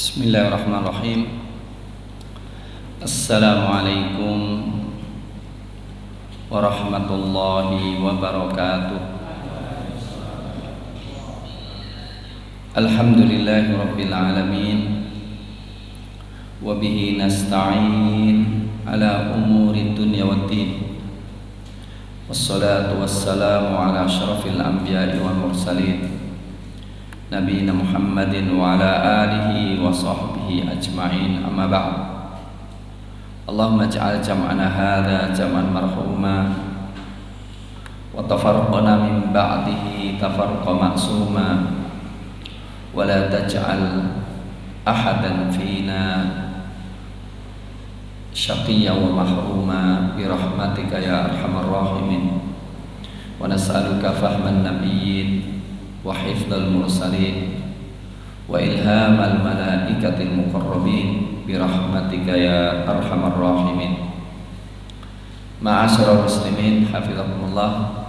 Bismillahirrahmanirrahim. Assalamualaikum warahmatullahi wabarakatuh. Alhamdulillahi rabbil alamin. Wa bihi nasta'in ala umuri dunya waddin. Wassalatu wassalamu ala asyrafil anbiya'i wal mursalin Nabiina Muhammadin wa ala alihi wa sahbihi ajma'in, amma ba'd. Allahumma ja'al jam'ana hadha jam'an marhuma wa tafarraqana min ba'dihi tafarruqa ma'suma wa la taj'al ahadan fina syaqiyya wa mahruma bi rahmatika ya arhamar rahimin. Wa nas'aluka fahman nabiyyin wa hifdzal mursalin wa ilhamal malaikatil muqarrabin bi rahmatika ya arhamar rahimin. Ma'asyiral muslimin hafizakumullah.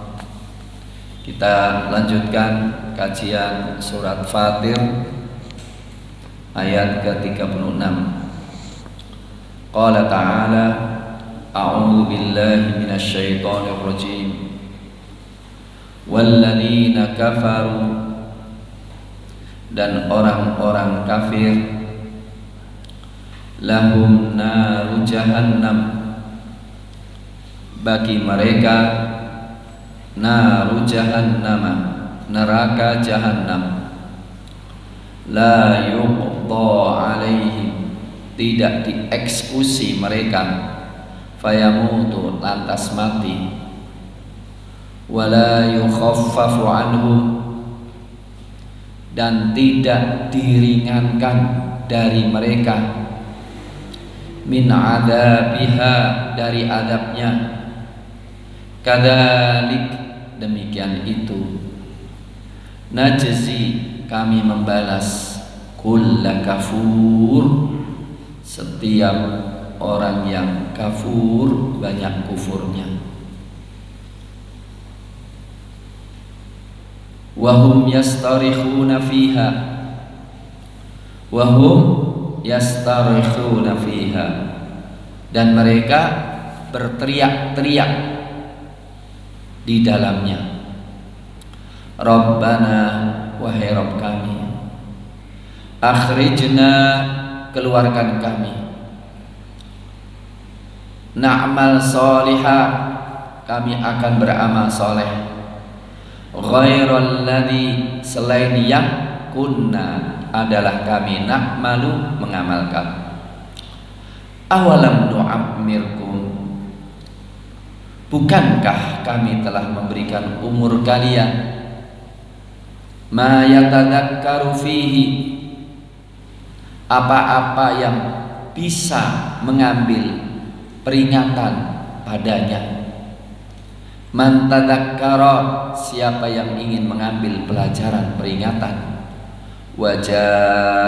Kita lanjutkan kajian surat Fatir ayat ke-36. Qala ta'ala a'udzu billahi minasy syaithanir rajim. Walladzina kafaru, dan orang-orang kafir, lahum naru jahannam, bagi mereka naru jahannam, neraka jahannam, la yuqda alaihim, tidak dieksekusi mereka, fayamutu, lantas mati, wala yukhaffafu anhum, dan tidak diringankan dari mereka, min adabiha, dari adabnya, kadzalik, demikian itu, najzi, kami membalas, kulla kafur, setiap orang yang kafur, banyak kufurnya. Wahum yastarikhuna fiha, wahum yastarikhuna fiha, dan mereka berteriak-teriak di dalamnya. Rabbana, wahai Rabb kami, akhrijna, keluarkan kami, na'mal salihah, kami akan beramal soleh, ghairal ladzi, selain yang kunna, adalah kami, na'malu, mengamalkan. Awalam nu'ammirkum, bukankah kami telah memberikan umur kalian, ma yatadzakkaru fihi, apa-apa yang bisa mengambil peringatan padanya. Man tadzakkara, siapa yang ingin mengambil pelajaran peringatan. Waja'akumun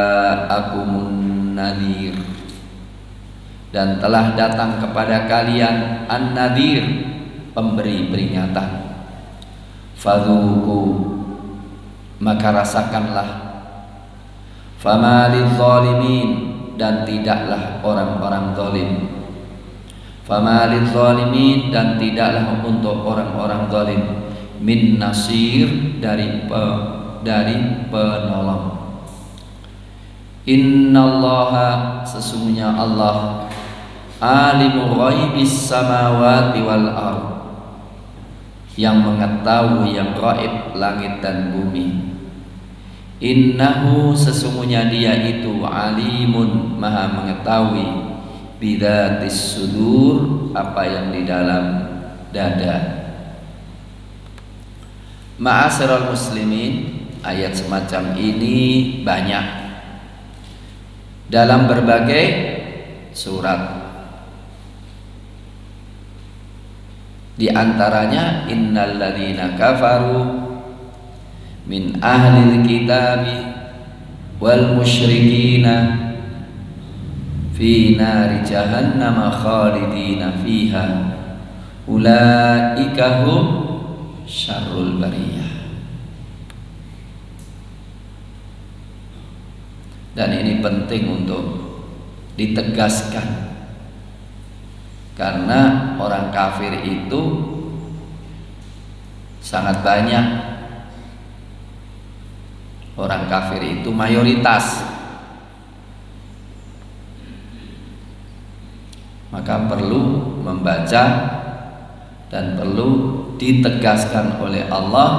nadhir, dan telah datang kepada kalian an-nadhir, pemberi peringatan. Fadzuqu, maka rasakanlah. Fama lidz-dzalimin, dan tidaklah orang-orang zalim. Fama lidz-dzalimin, dan tidaklah untuk orang-orang zalim, min nasir, dari penolong. Innallaha, sesungguhnya Allah, alimu ghaibis samawati wal ardh, yang mengetahui yang gaib langit dan bumi. Innahu, sesungguhnya dia itu, alimun, maha mengetahui, bidzatis sudur, apa yang di dalam dada. Ma'asyiral muslimin, ayat semacam ini banyak dalam berbagai surat. Di antaranya innal ladzina kafaru min ahlil kitabi wal musyrikina fi nari jahannam khalidina fiha ulaika hum syarrul bariyah. Dan ini penting untuk ditegaskan, karena orang kafir itu sangat banyak. Orang kafir itu mayoritas. Maka perlu membaca dan perlu ditegaskan oleh Allah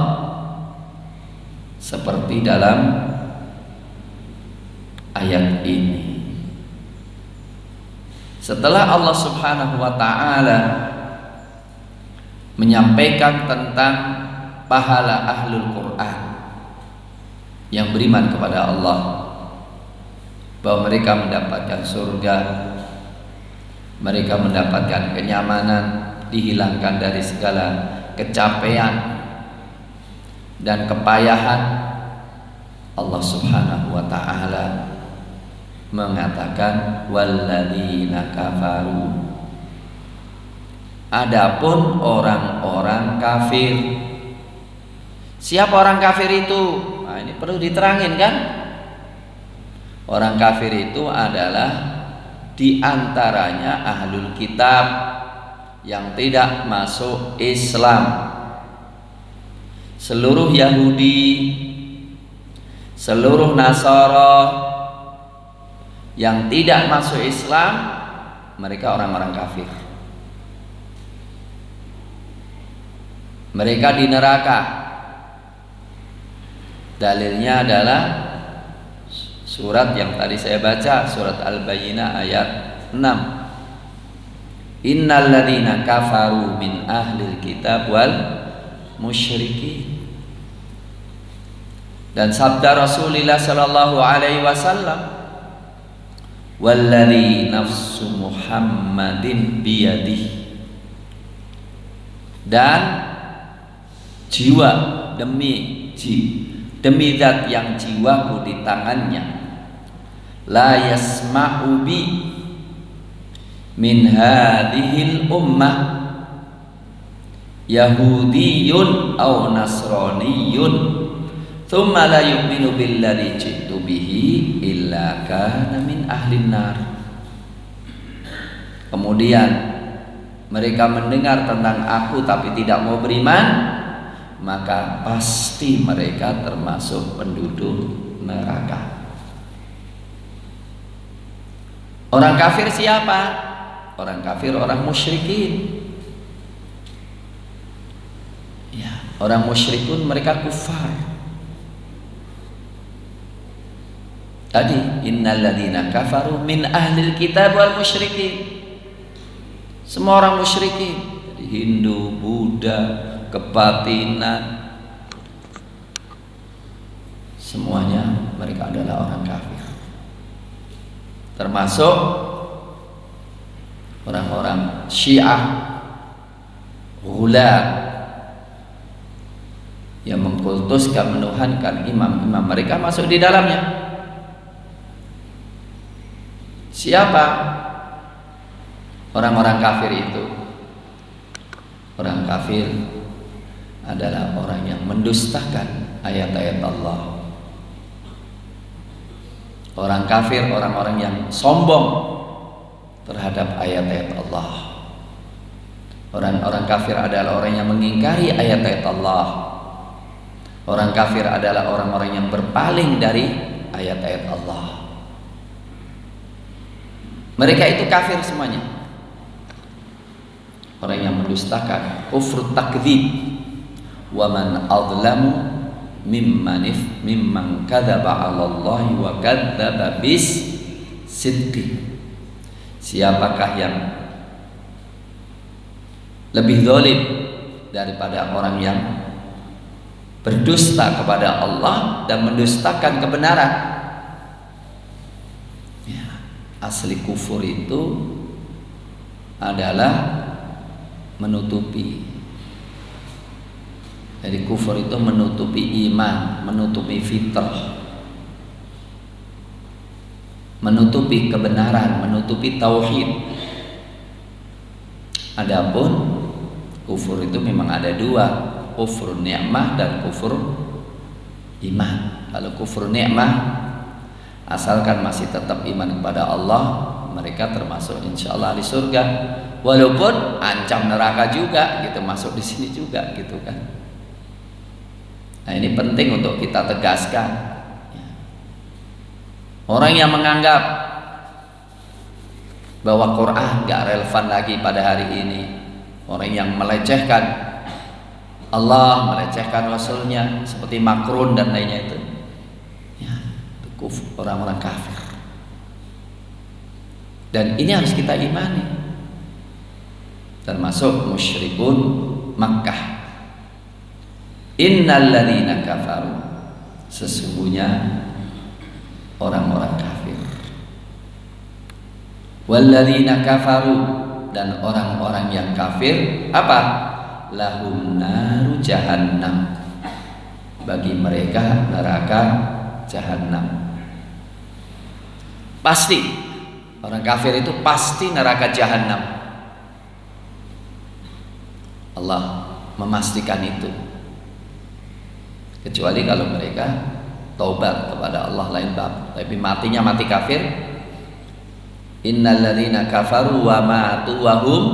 seperti dalam ayat ini. Setelah Allah Subhanahu wa ta'ala menyampaikan tentang pahala ahlul Quran yang beriman kepada Allah, bahwa mereka mendapatkan surga, mereka mendapatkan kenyamanan, dihilangkan dari segala kecapean dan kepayahan, Allah Subhanahu wa ta'ala mengatakan walladzina kafaru, adapun orang-orang kafir. Siapa orang kafir itu? Nah, ini perlu diterangin kan? Orang kafir itu adalah di antaranya ahlul kitab yang tidak masuk Islam. Seluruh Yahudi, seluruh Nasara yang tidak masuk Islam, mereka orang-orang kafir. Mereka di neraka. Dalilnya adalah surat yang tadi saya baca, surat Al-Bayyinah ayat 6. Innal ladzina kafaru min ahlil kitab wal musyrikin. Dan sabda Rasulullah sallallahu alaihi wasallam, walladzi nafsu Muhammadin biyadihi, dan jiwa demi zat yang jiwaku di tangannya, la yasma'u bi min hadhil ummah Yahudiyun aw Nasraniyun thumma la yu'minu billadzi ji'tu bihi illa kana min ahlin nar. Kemudian mereka mendengar tentang aku tapi tidak mau beriman, maka pasti mereka termasuk penduduk neraka. Orang kafir siapa? Orang kafir orang musyrikin. Ya, orang musyrikun mereka kufar. Tadi innal ladzina kafaru min ahlil kitab wal musyrikin. Semua orang musyrikin, jadi Hindu, Buddha, kebatinan, semuanya mereka adalah orang kafir. Termasuk orang-orang Syiah, Ghulat, yang mengkultuskan, menuhankan imam-imam mereka masuk di dalamnya. Siapa orang-orang kafir itu? Orang kafir adalah orang yang mendustakan ayat-ayat Allah. Orang kafir orang-orang yang sombong terhadap ayat-ayat Allah. Orang-orang kafir adalah orang yang mengingkari ayat-ayat Allah. Orang kafir adalah orang-orang yang berpaling dari ayat-ayat Allah. Mereka itu kafir semuanya. Orang yang mendustakan, kufur takdzib. Wa man adlamu mimman kadzaba 'ala Allah wa kadzdzaba bis sidqi. Siapakah yang lebih zalim daripada orang yang berdusta kepada Allah dan mendustakan kebenaran? Ya, asli kufur itu adalah menutupi. Jadi kufur itu menutupi iman, menutupi fitrah, menutupi kebenaran, menutupi tauhid. Adapun kufur itu memang ada dua, kufur nikmah dan kufur iman. Kalau kufur nikmah Asalkan masih tetap iman kepada Allah, mereka termasuk insya Allah di surga. Walaupun ancam neraka juga, gitu, masuk di sini juga, gitu kan. Nah, ini penting untuk kita tegaskan. Orang yang menganggap bahwa Quran gak relevan lagi pada hari ini, orang yang melecehkan Allah, melecehkan Rasulnya, seperti Macron dan lainnya itu, ya, itu orang-orang kafir. Dan ini harus kita imani, termasuk musyrikun Makkah. Innal ladzina kafaru, sesungguhnya orang-orang kafir. Wal ladzina kafaru, dan orang-orang yang kafir apa? Lahum naru jahannam, bagi mereka neraka jahannam. Pasti orang kafir itu pasti neraka jahannam. Allah memastikan itu. Kecuali kalau mereka taubat kepada Allah, lain bab. Tapi matinya mati kafir. Innal ladzina kafaru wa matu wa hum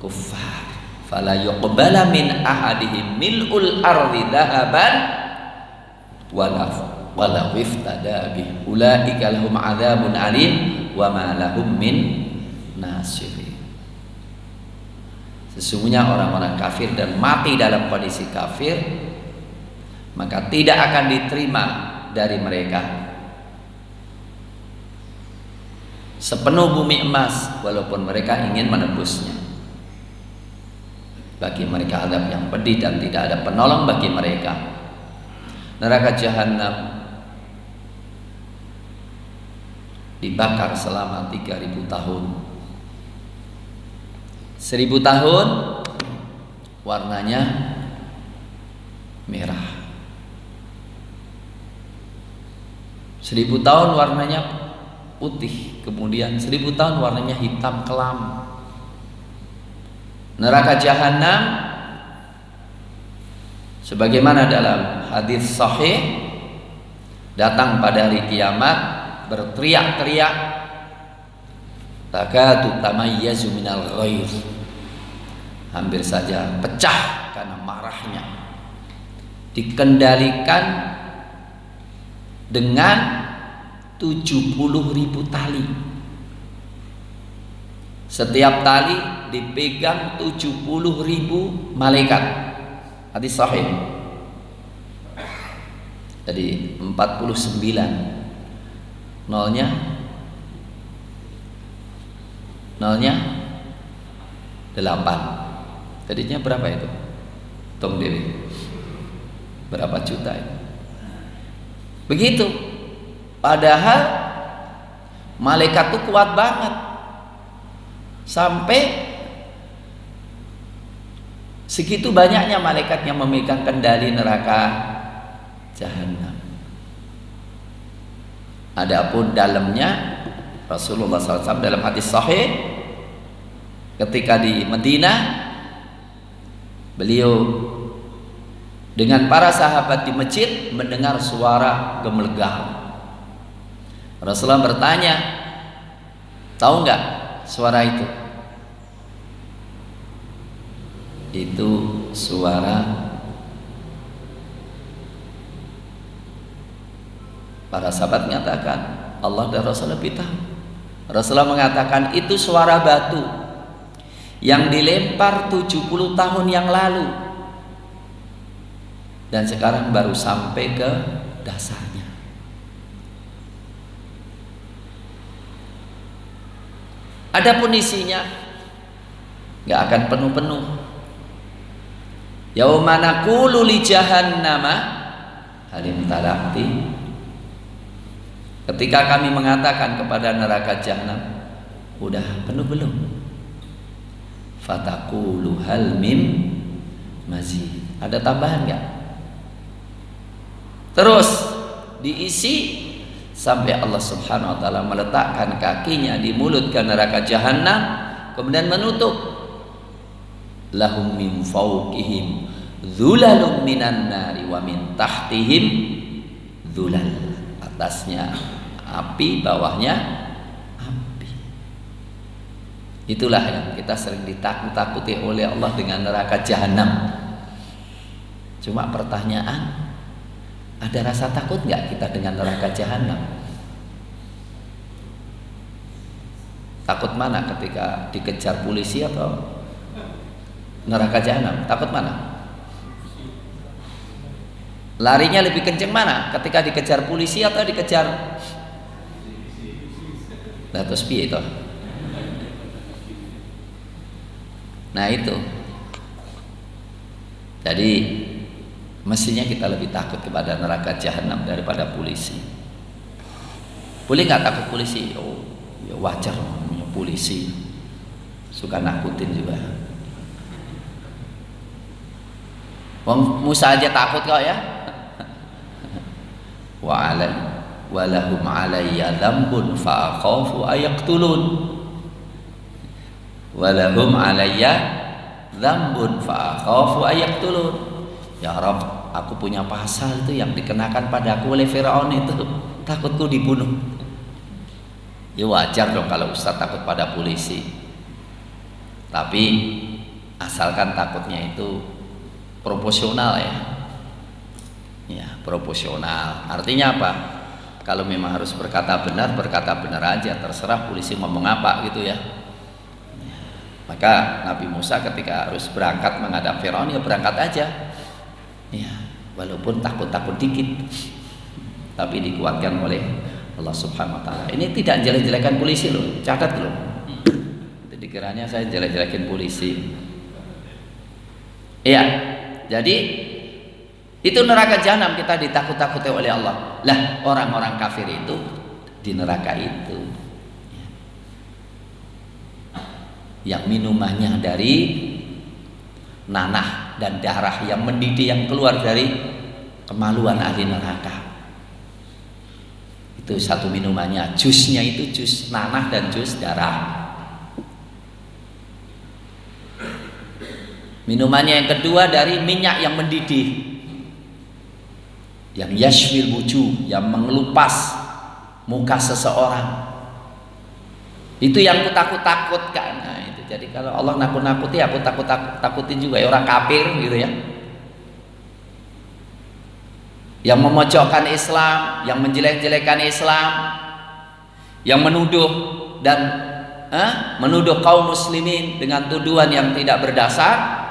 kuffar fala yuqbala min ahadihim mil'ul ardi dhahaban wala iftada bih ulaika lahum adzabun alim wa ma lahum min nasirin. Sesungguhnya orang-orang kafir dan mati dalam kondisi kafir, maka tidak akan diterima dari mereka sepenuh bumi emas, walaupun mereka ingin menebusnya. Bagi mereka azab yang pedih dan tidak ada penolong bagi mereka. Neraka jahanam dibakar selama 3000 tahun. 1000 tahun warnanya merah. 1000 tahun warnanya putih, kemudian 1000 tahun warnanya hitam kelam. Neraka jahanam sebagaimana dalam hadis sahih, datang pada hari kiamat berteriak-teriak, takadu tamayyazu minal ghair, hampir saja pecah karena marahnya. Dikendalikan dengan 70.000 tali. Setiap tali dipegang 70.000 malaikat. Hadis sahih. Jadi 49. Nolnya 8. Tadinya berapa itu? Tom Dewi. Berapa juta itu? Begitu. Padahal malaikat itu kuat banget. Sampai segitu banyaknya malaikat yang memegang kendali neraka jahanam. Adapun dalamnya, Rasulullah SAW dalam hadis sahih ketika di Madinah, beliau dengan para sahabat di masjid mendengar suara gemelegar. Rasulullah bertanya, tahu nggak suara itu? Itu suara para sahabat mengatakan Allah dan Rasul lebih tahu. Rasulullah mengatakan itu suara batu yang dilempar 70 tahun yang lalu dan sekarang baru sampai ke dasarnya. Adapun isinya nggak akan penuh-penuh. Yauma naqulu li jahannama halim talaqti, ketika kami mengatakan kepada neraka jahanam, udah penuh belum? Fataqulu hal min mazid, ada tambahan nggak? Terus diisi sampai Allah Subhanahu wa taala meletakkan kakinya di mulut ke neraka jahanam, kemudian menutup. Lahum min fawqihim dhulalun minan nari wa min tahtihim dhulal, atasnya api, bawahnya api. Itulah yang kita sering ditakut-takuti oleh Allah dengan neraka jahanam. Cuma pertanyaan, ada rasa takut nggak kita dengan neraka jahanam? Takut mana ketika dikejar polisi atau neraka jahanam? Takut mana? Larinya lebih kenceng mana? Ketika dikejar polisi atau dikejar? Nah terus piye itu? Nah itu. Jadi mestinya kita lebih takut kepada neraka jahanam daripada polisi. Boleh nggak takut polisi? Oh, ya wajar, polisi suka nakutin juga. Wong Musa aja takut kok ya. Walahum alayya dzambun fa akhafu ayaqtulun. Walahum alayya dzambun fa akhafu ayaqtulun. Ya Rabb, aku punya pasal itu yang dikenakan padaku oleh Firaun itu, takutku dibunuh. Ya wajar dong kalau Ustaz takut pada polisi. Tapi asalkan takutnya itu proporsional ya. Ya, proporsional. Artinya apa? Kalau memang harus berkata benar aja, terserah polisi ngomong apa gitu ya. Maka Nabi Musa ketika harus berangkat menghadap Firaun ya berangkat aja. Ya, walaupun takut-takut dikit, tapi dikuatkan oleh Allah Subhanahu wa taala. Ini tidak jelek-jelekan polisi loh, catat loh. Jadi kiranya saya jelek-jelekin polisi. Iya. Jadi itu neraka jahanam kita ditakut-takuti oleh Allah. Lah orang-orang kafir itu di neraka itu yang minumannya dari nanah dan darah yang mendidih yang keluar dari kemaluan ahli neraka. Itu satu minumannya, jusnya itu jus nanah dan jus darah. Minumannya yang kedua dari minyak yang mendidih, yang yashwil wujuh, yang mengelupas muka seseorang. Itu yang aku takut-takutkan. Nah, itu. Jadi kalau Allah nakut-nakuti, aku takut-takutin juga ya orang kafir gitu ya. Yang memojokkan Islam, yang menjelek-jelekan Islam, yang menuduh dan menuduh kaum muslimin dengan tuduhan yang tidak berdasar.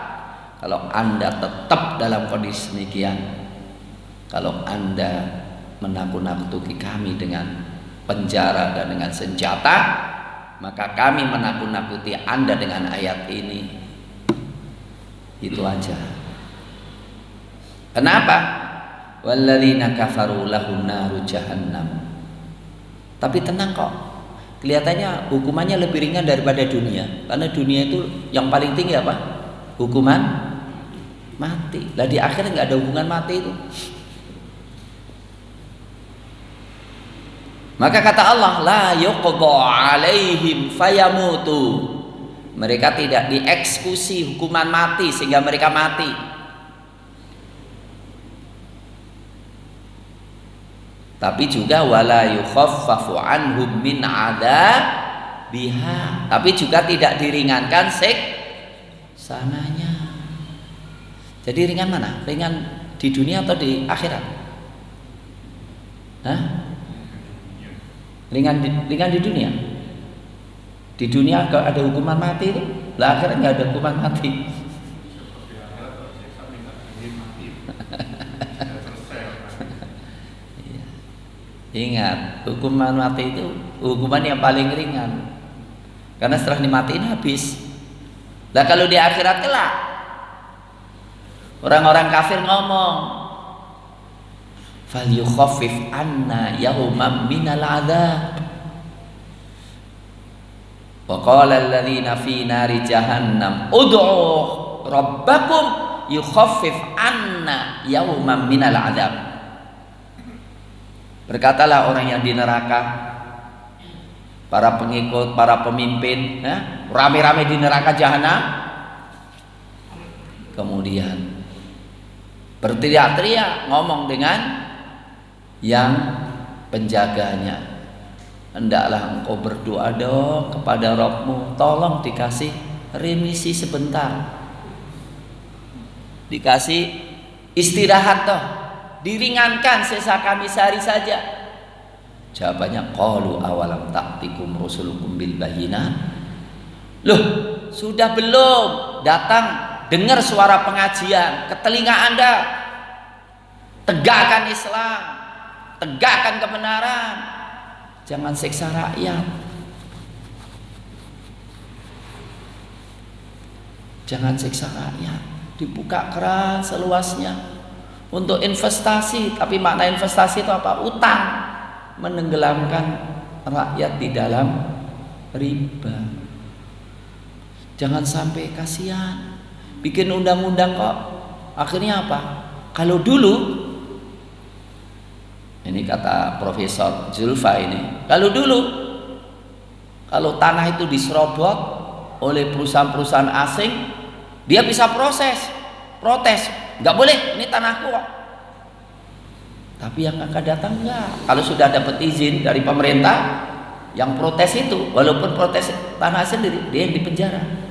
Kalau Anda tetap dalam kondisi demikian, kalau Anda menakut-nakuti kami dengan penjara dan dengan senjata, maka kami menakut-nakuti Anda dengan ayat ini. Itu aja. Kenapa? Walladzina kafaru lahum naru jahannam. Tapi tenang kok, kelihatannya hukumannya lebih ringan daripada dunia. Karena dunia itu yang paling tinggi apa? Hukuman mati. Lah di akhir nggak ada hukuman mati itu. Maka kata Allah, la yuqda alaihim fayamutu. Mereka tidak dieksekusi hukuman mati sehingga mereka mati. Tapi juga wala yukhaffafu anhum min adzabiha. Tapi juga tidak diringankan sananya. Jadi ringan mana? Ringan di dunia atau di akhirat? Hah? Ringan di dunia. Di dunia kalau ada hukuman mati itu, lah akhirat nggak ada hukuman mati. Ingat, hukuman mati itu hukuman yang paling ringan. Karena setelah dimatiin habis. Lah kalau di akhirat kelak orang-orang kafir ngomong, falyukhaffif anna yawman minal adzab. Wa qala alladhina fi nari jahannam ud'u rabbakum yukhaffif anna yawman minal adzab. Berkatalah orang yang di neraka, para pengikut, para pemimpin, rame-rame di neraka jahanam, kemudian berteriak-teriak ngomong dengan yang penjaganya, hendaklah engkau berdoa dong kepada Rabbmu, tolong dikasih remisi sebentar, dikasih istirahat toh, diringankan sisa kami sehari saja. Jawabannya, qalu awalam ta'tikum rusulukum bil bayyinat. Loh, sudah belum datang dengar suara pengajian ke telinga Anda? Tegakkan Islam, tegakkan kebenaran, jangan siksa rakyat, jangan siksa rakyat. Dibuka keran seluasnya untuk investasi, tapi makna investasi itu apa? Utang, menenggelamkan rakyat di dalam riba. Jangan sampai, kasihan bikin undang-undang kok akhirnya apa? Kalau dulu, ini kata Profesor Zulfa ini, kalau dulu kalau tanah itu diserobot oleh perusahaan-perusahaan asing, dia bisa protes, nggak boleh, ini tanahku kok. Tapi yang akan datang enggak. Kalau sudah dapat izin dari pemerintah, yang protes itu, walaupun protes tanah sendiri, dia yang dipenjara.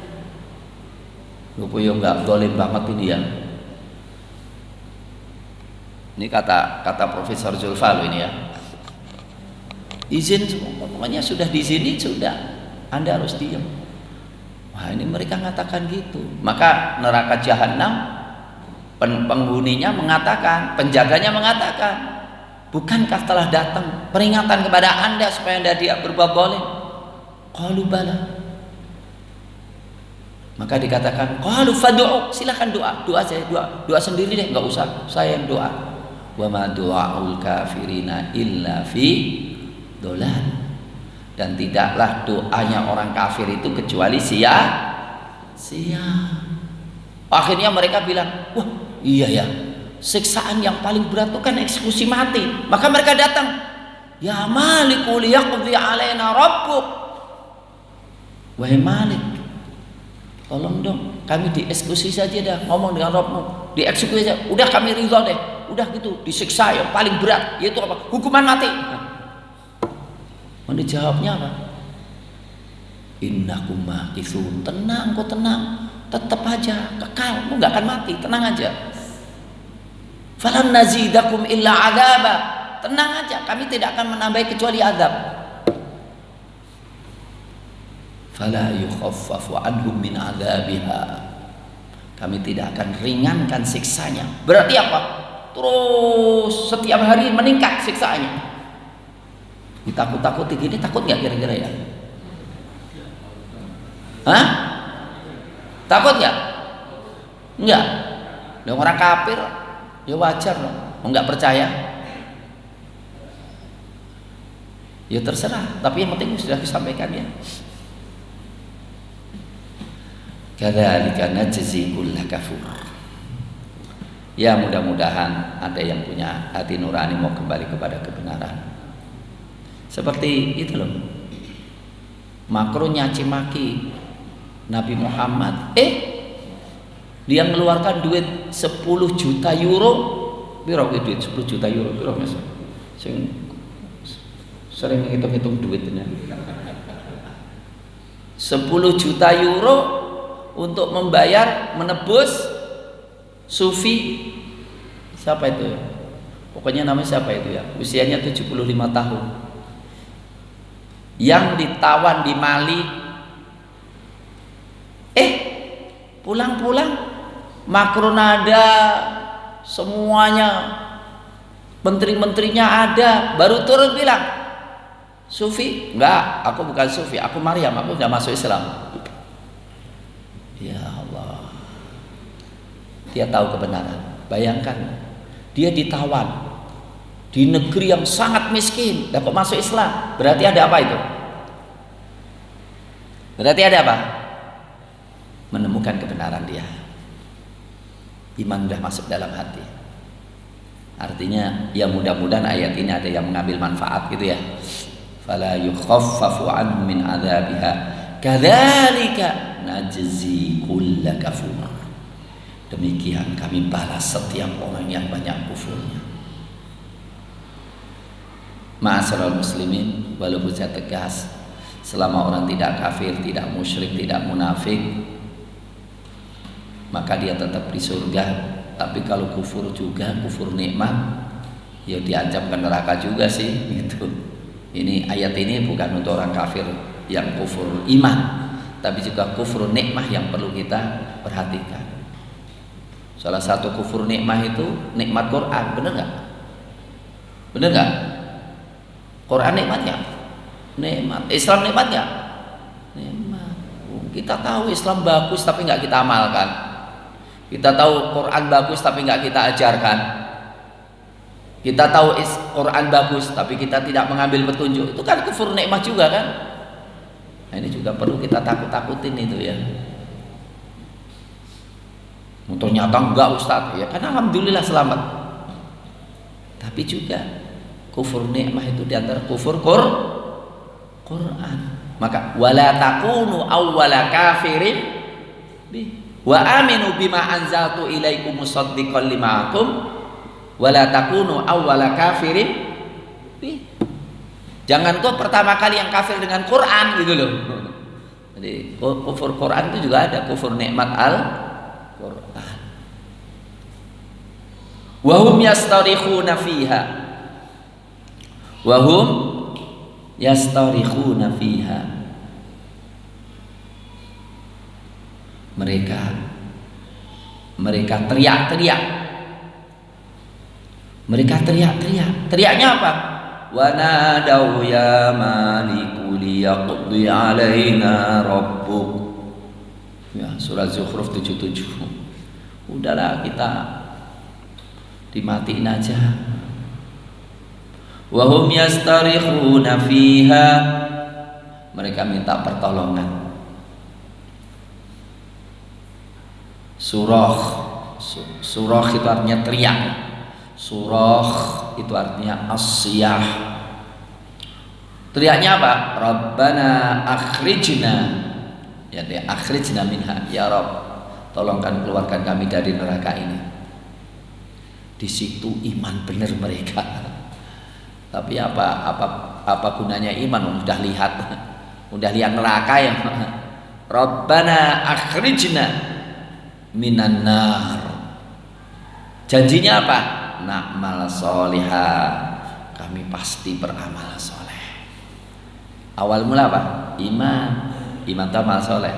Rupanya enggak, zalim banget ini ya. Ini kata Profesor Zulfa ini ya. Izin semua, pokoknya sudah di sini sudah, Anda harus diam. Wah, ini mereka mengatakan gitu. Maka neraka jahanam, penghuninya mengatakan, penjaganya mengatakan, bukankah telah datang peringatan kepada Anda supaya Anda tidak berbuat zalim? Qalu bala. Maka dikatakan, qalu fad'u, silakan doa saya, doa sendiri deh, enggak usah saya yang doa. Wa ma du'aul kafirina illa fi dolal. Dan tidaklah doanya orang kafir itu kecuali sia-sia. Akhirnya mereka bilang, wah iya ya, siksaan yang paling berat itu kan eksekusi mati. Maka mereka datang, ya Malikul yaqdi alaina rabbuk. Wahai Malik, tolong dong kami dieksekusi saja dah, ngomong dengan Rabbmu, dieksekusi saja, udah kami ridho deh, udah gitu, disiksa yang paling berat, yaitu apa? Hukuman mati. Mana jawabnya apa? Innakum makithun. Tenang, kok tenang, tetap aja kekal, kok nggak akan mati, tenang aja. Falan nazidakum illa adzaba. Tenang aja, kami tidak akan menambah kecuali azab. Fala yukhaffafu anhum min adzabiha. Kami tidak akan ringankan siksanya. Berarti apa? Terus setiap hari meningkat siksaannya. Ditakut-takuti gini, takut nggak kira-kira ya? Hah? Takut nggak? Enggak. Dong orang kafir, ya wajar dong. Enggak percaya? Ya terserah. Tapi yang penting sudah disampaikan ya. Kadzalika najzi kulla kafur. Ya mudah-mudahan ada yang punya hati nurani mau kembali kepada kebenaran. Seperti itu loh. Makro nyaci maki Nabi Muhammad. Dia mengeluarkan duit 10 juta euro. Piro duit 10 juta euro? Piro Mas? Sering hitung-hitung duitnya. 10 juta euro untuk membayar, menebus sufi. Siapa itu ya? Pokoknya namanya siapa itu ya? Usianya 75 tahun. Yang ditawan di Mali. Pulang-pulang Macron ada, semuanya, menteri-menterinya ada, baru turun bilang, Sufi? Enggak, aku bukan Sufi, aku Maryam, aku sudah masuk Islam. Ya Allah, dia tahu kebenaran. Bayangkan, dia ditawan di negeri yang sangat miskin, dapat masuk Islam. Berarti ada apa itu? Berarti ada apa? Menemukan kebenaran dia. Iman sudah masuk dalam hati. Artinya ya mudah-mudahan ayat ini ada yang mengambil manfaat gitu ya. Fala yukhaffafu anhum min adzabiha kadzalika najzi kulla kafur. Demikian kami balas setiap orang yang banyak kufurnya. Ma'asyiral muslimin, walaupun saya tegas, selama orang tidak kafir, tidak musyrik, tidak munafik, maka dia tetap di surga. Tapi kalau kufur juga, kufur nikmat, ya diancam ke neraka juga sih gitu. Ini ayat ini bukan untuk orang kafir yang kufur iman, tapi juga kufur nikmah yang perlu kita perhatikan. Salah satu kufur nikmah itu nikmat Quran, bener nggak? Bener nggak? Quran nikmatnya, nikmat. Islam nikmatnya, nikmat. Kita tahu Islam bagus tapi nggak kita amalkan. Kita tahu Quran bagus tapi nggak kita ajarkan. Kita tahu Quran bagus tapi kita tidak mengambil petunjuk. Itu kan kufur nikmat juga kan? Nah, ini juga perlu kita takut-takutin itu ya. Ternyata enggak Ustaz, ya kan alhamdulillah selamat. Tapi juga kufur nikmah itu diantara kufur Quran. Maka wala takunu awwala kafirin wa aminu bima anzaltu ilaikum musaddiqan lima'akum wala takunu awwala kafirin. Jangan kau pertama kali yang kafir dengan Quran gitu loh. Jadi kufur Quran itu juga ada kufur nikmat Al-Quran. Wahum yastarikhuna fiha. Wahum yastarikhuna fiha. Mereka teriak-teriak. Mereka teriak-teriak. Teriaknya apa? Wa nadau ya maliku liyaqdi alaina rabbuk. Ya, surah Zukhruf 77. Udahlah kita dimatiin aja. Wa hum yastarikhuna fiha. Mereka minta pertolongan. Surah itu artinya teriak. Surah itu artinya asyah. Teriaknya apa? Rabbana akhrijna. Ya, akhrijna minha. Ya Rabb, tolongkan keluarkan kami dari neraka ini. Di situ iman benar mereka. Tapi apa gunanya iman? Udah lihat neraka ya. Rabbana akhrijna minan nar. Janjinya apa? Na'mal solihah, kami pasti beramal soleh. Awal mula apa? Iman itu amal soleh.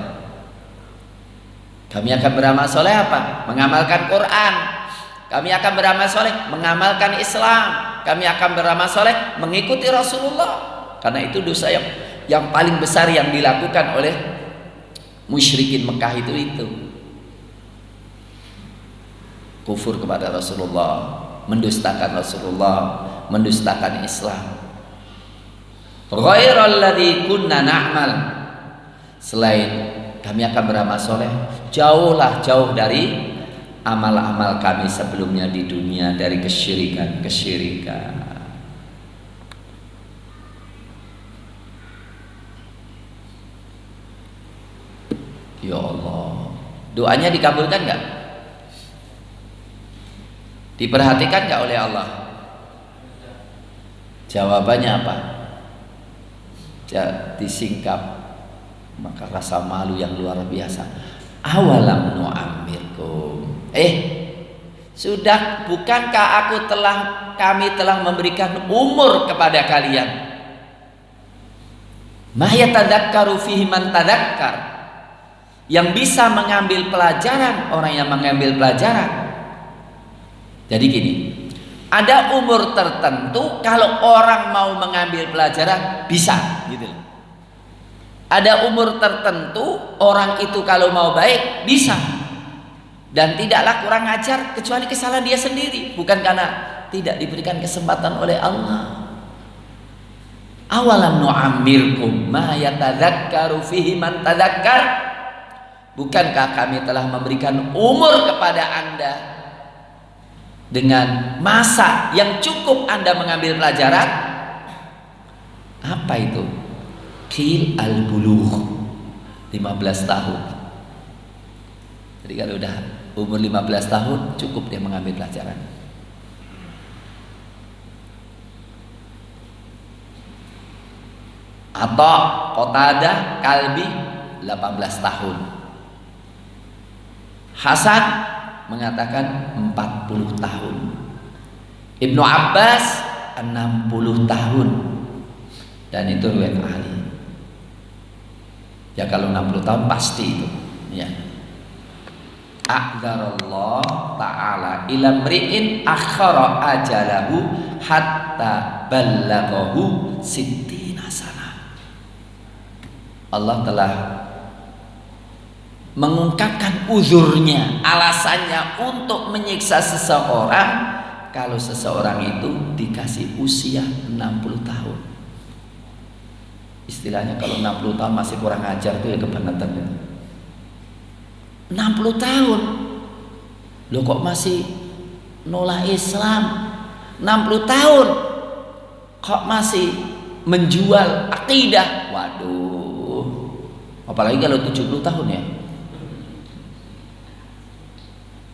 Kami akan beramal soleh apa? Mengamalkan Quran. Kami akan beramal soleh mengamalkan Islam. Kami akan beramal soleh mengikuti Rasulullah. Karena itu dosa yang paling besar yang dilakukan oleh musyrikin Mekah itu. Kufur kepada Rasulullah, mendustakan Rasulullah, mendustakan Islam. Ghairal ladzi kunna na'mal. Selain kami akan beramal soleh, jauh dari amal-amal kami sebelumnya di dunia, dari kesyirikan. Ya Allah, doanya dikabulkan enggak? Diperhatikan enggak oleh Allah? Jawabannya apa? Disingkap, maka rasa malu yang luar biasa. Awalam nu'ammirkum. Sudah bukankah kami telah memberikan umur kepada kalian? Ma yatadzakkaru fihi man tadzakkar. Yang bisa mengambil pelajaran, orang yang mengambil pelajaran. Jadi gini, ada umur tertentu kalau orang mau mengambil pelajaran bisa gitu. Ada umur tertentu orang itu kalau mau baik bisa. Dan tidaklah kurang ajar kecuali kesalahan dia sendiri, bukan karena tidak diberikan kesempatan oleh Allah. Awalam nu'ammirkum ma yatadzakkaru fihi man tadzakkar. Bukankah kami telah memberikan umur kepada Anda dengan masa yang cukup Anda mengambil pelajaran? Apa itu? Qil al-bulugh, 15 tahun. Jadi kalau udah umur 15 tahun cukup dia mengambil pelajaran. Atau Qatadah Kalbi 18 tahun. Hasan mengatakan 40 tahun. Ibnu Abbas 60 tahun. Dan itu riwayat Ali. Ya kalau 60 tahun pasti itu, ya. A'dzarallah ta'ala ila mri'in akhara ajalahu hatta ballaghahu sittina sana. Allah telah mengungkapkan uzurnya, alasannya untuk menyiksa seseorang kalau seseorang itu dikasih usia 60 tahun. Istilahnya kalau 60 tahun masih kurang ajar tuh ya kebangetan itu. 60 tahun lo kok masih nolak Islam, 60 tahun kok masih menjual akidah. Waduh, apalagi kalau 70 tahun ya,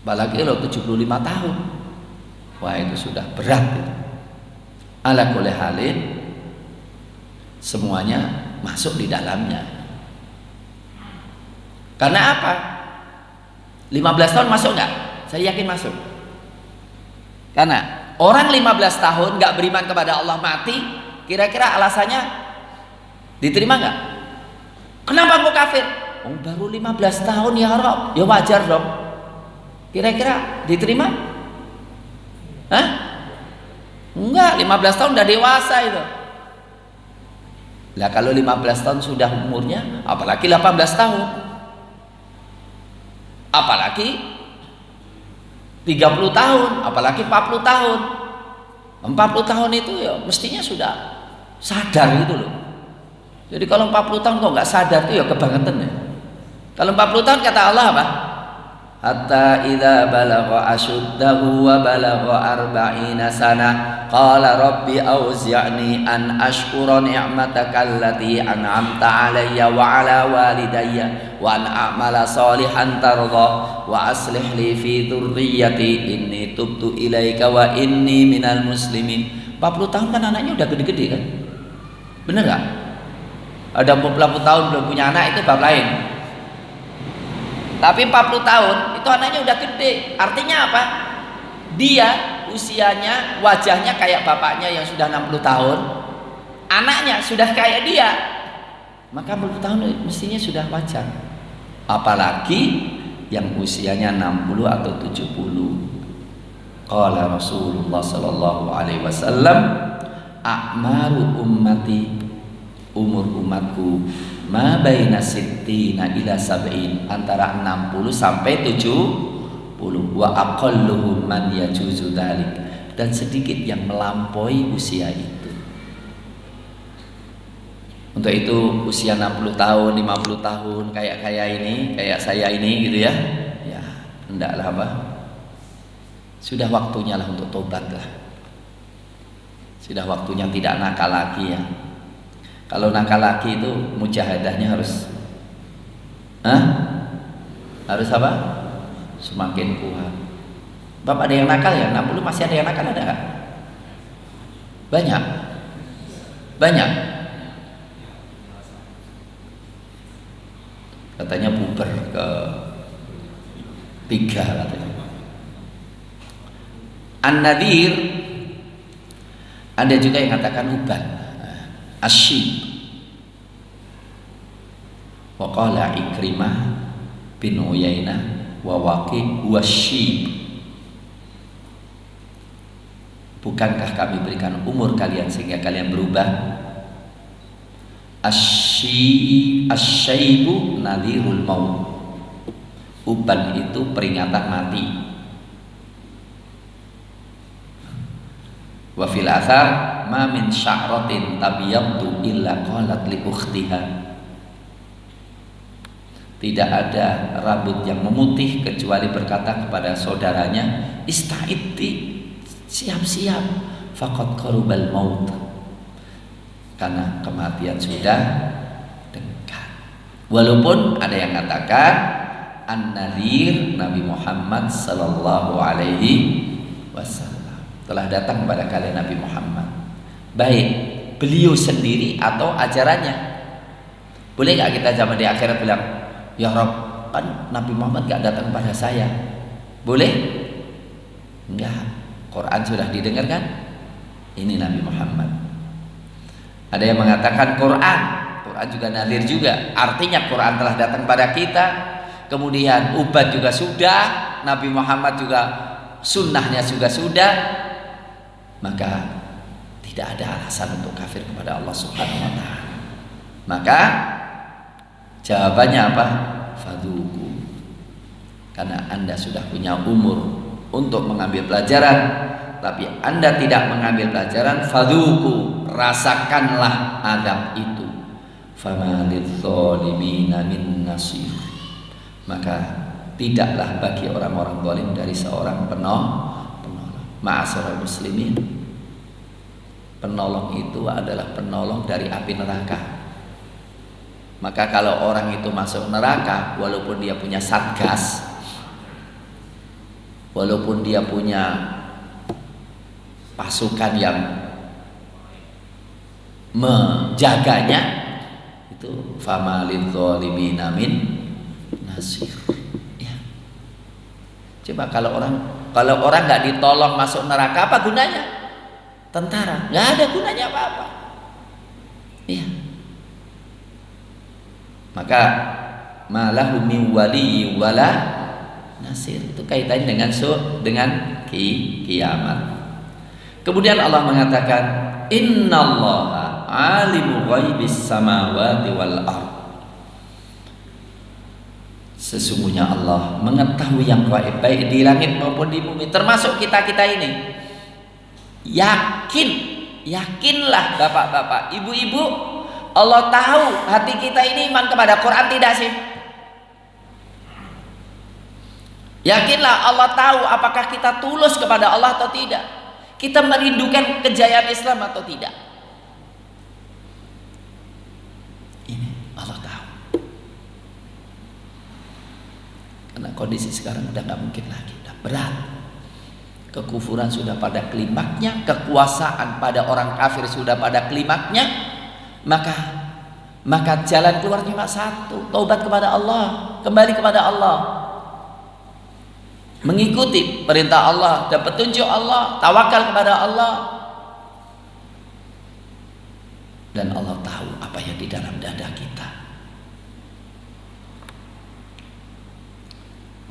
apalagi kalau 75 tahun, wah itu sudah berat gitu. Ala kulli halin semuanya masuk di dalamnya. Karena apa? 15 tahun masuk nggak? Saya yakin masuk. Karena orang 15 tahun nggak beriman kepada Allah mati, kira-kira alasannya diterima nggak? Kenapa kau kafir? Oh, baru 15 tahun ya Rob, ya wajar dong. Kira-kira diterima? Hah? Enggak, 15 tahun udah dewasa itu. Lah kalau 15 tahun sudah umurnya, apalagi 18 tahun. Apalagi 30 tahun, apalagi 40 tahun. 40 tahun itu ya mestinya sudah sadar gitu loh. Jadi kalau 40 tahun kok nggak sadar itu ya kebangetan ya. Kalau 40 tahun kata Allah apa? Hatta idza balagha ashuddahu wa balagha arba'ina sana qala rabbi auzi'ni an ashkura ni'mataka allati an'amta alayya wa ala walidayya wa an a'mala salihan tarda wa aslih li fi dhurriyyati inni tubtu ilaika wa inni minal muslimin. 40 tahun kan anaknya udah gede-gede kan? Bener gak? Ada 40 tahun belum punya anak itu bab lain. Tapi 40 tahun itu anaknya udah gede. Artinya apa? Dia usianya, wajahnya kayak bapaknya yang sudah 60 tahun. Anaknya sudah kayak dia. Maka 40 tahun mestinya sudah wajar. Apalagi yang usianya 60 atau 70. Qala Rasulullah sallallahu alaihi wasallam, a'maru ummati, umur umatku ma baina sittina ila sab'in, antara 60 sampai 70, wa aqalluhum man yajuzu dzalik, dan sedikit yang melampaui usia itu. Untuk itu usia 60 tahun, 50 tahun kayak ini, kayak saya ini gitu ya. Ya, hendaklah apa? Sudah waktunya lah untuk tobat lah. Sudah waktunya tidak nakal lagi ya. Kalau nakal lagi itu mujahadahnya harus harus apa? Semakin kuat. Bapak ada yang nakal ya? 60 masih ada yang nakal, ada nggak? Banyak. Banyak. Katanya puber ke 3 katanya. An-Nadir, ada juga yang katakan uban. Asyib. Wa qala Ikrimah bin Uyainah wa Waqi wasyib. Bukankah kami berikan umur kalian sehingga kalian berubah? Asyaibu nadhirul maut. Uban itu peringatan mati. Wa fil athar ma min sya'ratin tabyaddu illa qalat li ukhtiha. Tidak ada rambut yang memutih kecuali berkata kepada saudaranya, ista'idti, siap-siap, faqad qarubal maut, karena kematian sudah dekat. Walaupun ada yang katakan an-nadhir Nabi Muhammad sallallahu alaihi wasallam telah datang kepada kalian Nabi Muhammad. Baik, beliau sendiri atau ajarannya? Boleh nggak kita zaman di akhirat bilang, ya Rob, kan Nabi Muhammad nggak datang pada saya? Boleh? Enggak. Quran sudah didengarkan. Ini Nabi Muhammad. Ada yang mengatakan Quran juga nadir juga. Artinya Quran telah datang pada kita. Kemudian ubat juga sudah, Nabi Muhammad juga sunnahnya juga sudah. Maka tidak ada alasan untuk kafir kepada Allah Subhanahu wa taala. Maka jawabannya apa? Fadzuku. Karena Anda sudah punya umur untuk mengambil pelajaran, tapi Anda tidak mengambil pelajaran, fadzuku, rasakanlah azab itu. Fama lidz-dzalimina min nasir. Maka tidaklah bagi orang-orang zalim dari seorang penolong. Ma'asyiral muslimin, penolong itu adalah penolong dari api neraka. Maka kalau orang itu masuk neraka, walaupun dia punya satgas, walaupun dia punya pasukan yang menjaganya, itu fama lidz-dzalimina min nasir. Ya. Coba kalau orang nggak ditolong masuk neraka, apa gunanya? Tentara nggak ada gunanya apa-apa. Iya. Maka malahu min waliyyi wala nasir, itu kaitannya dengan kiamat. Kemudian Allah mengatakan, innallaha alimu ghaibis samawati wal ardh. Sesungguhnya Allah mengetahui yang gaib baik di langit maupun di bumi, termasuk kita-kita ini. Yakinlah bapak-bapak, ibu-ibu, Allah tahu hati kita ini iman kepada Quran tidak sih? Yakinlah Allah tahu apakah kita tulus kepada Allah atau tidak. Kita merindukan kejayaan Islam atau tidak. Ini Allah tahu. Karena kondisi sekarang udah gak mungkin lagi, udah berat. Kekufuran sudah pada klimaknya, kekuasaan pada orang kafir sudah pada klimaknya. Maka jalan keluar cuma satu, taubat kepada Allah, kembali kepada Allah, mengikuti perintah Allah dan petunjuk Allah, tawakal kepada Allah. Dan Allah tahu apa yang di dalam dada kita.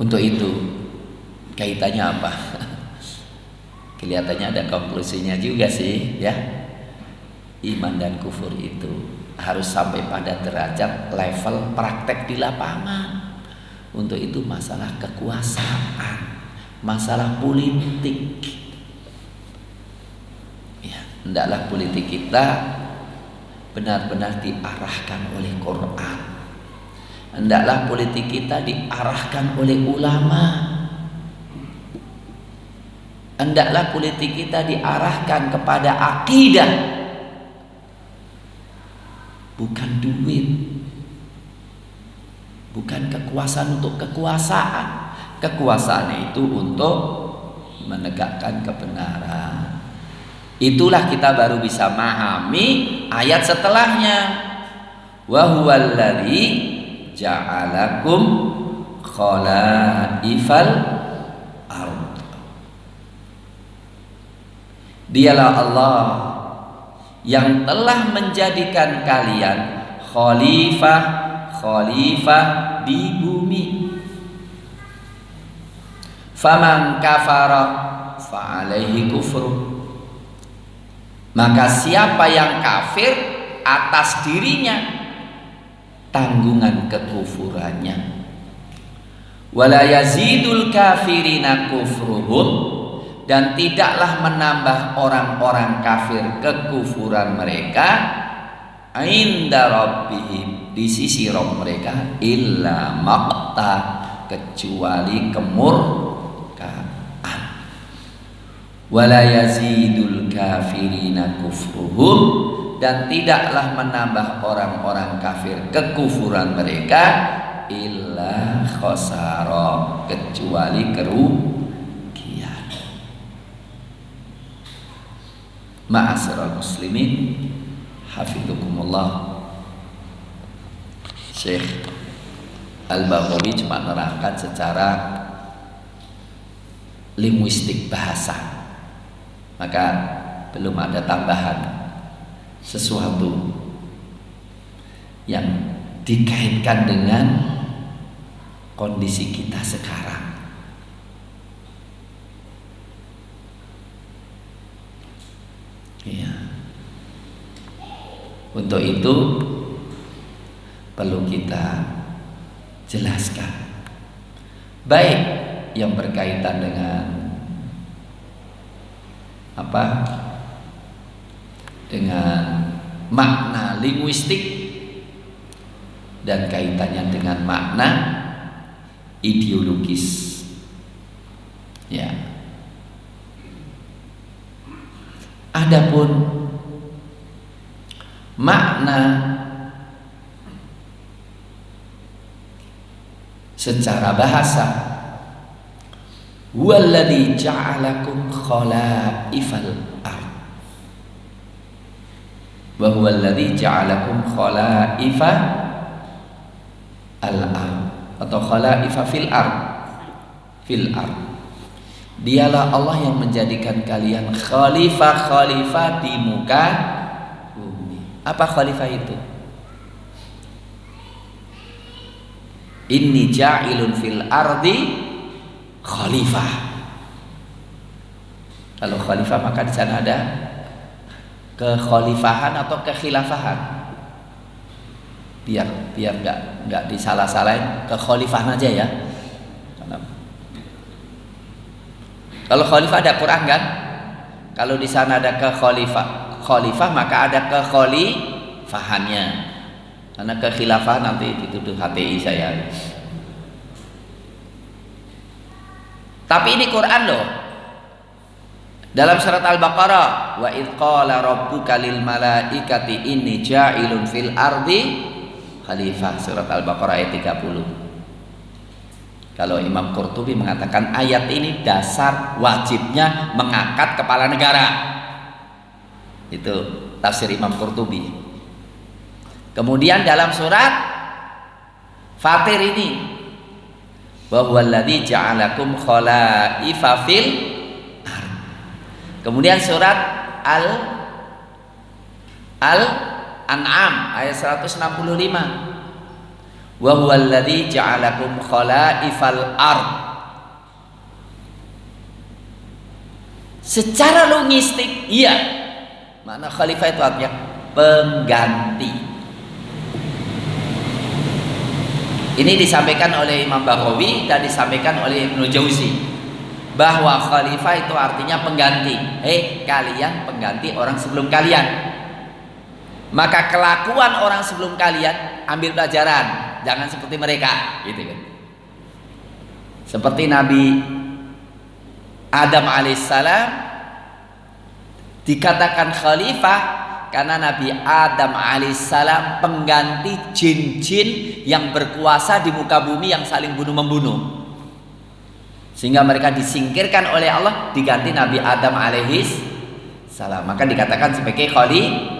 Untuk itu kaitannya apa? Kelihatannya ada konklusinya juga sih, ya. Iman dan kufur itu harus sampai pada derajat level praktek di lapangan. Untuk itu masalah kekuasaan, masalah politik, ya, hendaklah politik kita benar-benar diarahkan oleh Quran. Hendaklah politik kita diarahkan oleh ulama. Hendaklah politik kita diarahkan kepada akidah, bukan duit, bukan kekuasaan untuk kekuasaan. Kekuasaan itu untuk menegakkan kebenaran. Itulah kita baru bisa memahami ayat setelahnya. Wa huwallazi ja'alakum khalaifal ardh. Dialah Allah yang telah menjadikan kalian khalifah di bumi. Faman kafara fa'alaihi kufru. Maka siapa yang kafir, atas dirinya tanggungan kekufurannya. Wala yazidul kafirina kufruhum, dan tidaklah menambah orang-orang kafir kekufuran mereka inda rabbihim, di sisi Rabb mereka, illa maqta, kecuali kemurkaan. Wala yazidul kafirina kufruhum, dan tidaklah menambah orang-orang kafir kekufuran mereka illa khosara, kecuali kerugian. Ma'asyiral muslimin, Hafidhukumullah. Syekh Al-Baghawi cuma menerangkan secara linguistik bahasa, maka belum ada tambahan sesuatu yang dikaitkan dengan kondisi kita sekarang. Ya. Untuk itu perlu kita jelaskan, baik yang berkaitan dengan apa? Dengan makna linguistik dan kaitannya dengan makna ideologis. Ya. Adapun makna secara bahasa, huwallazi ja'alakum khalaifal ardh, wa huwallazi ja'alakum khalaifa al-ardh atau khalaifa fil ardh. Dialah Allah yang menjadikan kalian khalifah di muka bumi. Apa khalifah itu? Inni ja'ilun fil ardi khalifah. Kalau khalifah maka di sana ada kekhalifahan atau kekhilafahan. Biar nggak disalah-salahin, kekhalifahan aja ya. Kalau khalifah ada Quran kan? Kalau di sana ada khalifah maka ada kekhalifahannya. Karena kekhilafah nanti dituduh HTI saya. Tapi ini Quran loh. Dalam surat Al-Baqarah, wa idz qala rabbuka lil malaikati inni ja'ilun fil ardi khalifah, surat Al-Baqarah ayat 30. Kalau Imam Qurtubi mengatakan ayat ini dasar wajibnya mengangkat kepala negara. Itu tafsir Imam Qurtubi. Kemudian dalam surat Fatir ini, wa huwallazi ja'alakum khalaifa fil ardh. Kemudian surat Al-An'am ayat 165. Wa huwallazi ja'alakum khalaifal ardh. Secara logistik iya, makna khalifah itu artinya pengganti. Ini disampaikan oleh Imam Baghawi dan disampaikan oleh Ibnu Jauzi, bahwa khalifah itu artinya pengganti. Kalian pengganti orang sebelum kalian. Maka kelakuan orang sebelum kalian ambil pelajaran, jangan seperti mereka, gitu kan. Seperti Nabi Adam alaihissalam dikatakan khalifah karena Nabi Adam alaihissalam pengganti jin-jin yang berkuasa di muka bumi yang saling bunuh-membunuh, sehingga mereka disingkirkan oleh Allah, diganti Nabi Adam alaihissalam. Maka dikatakan sebagai khalifah.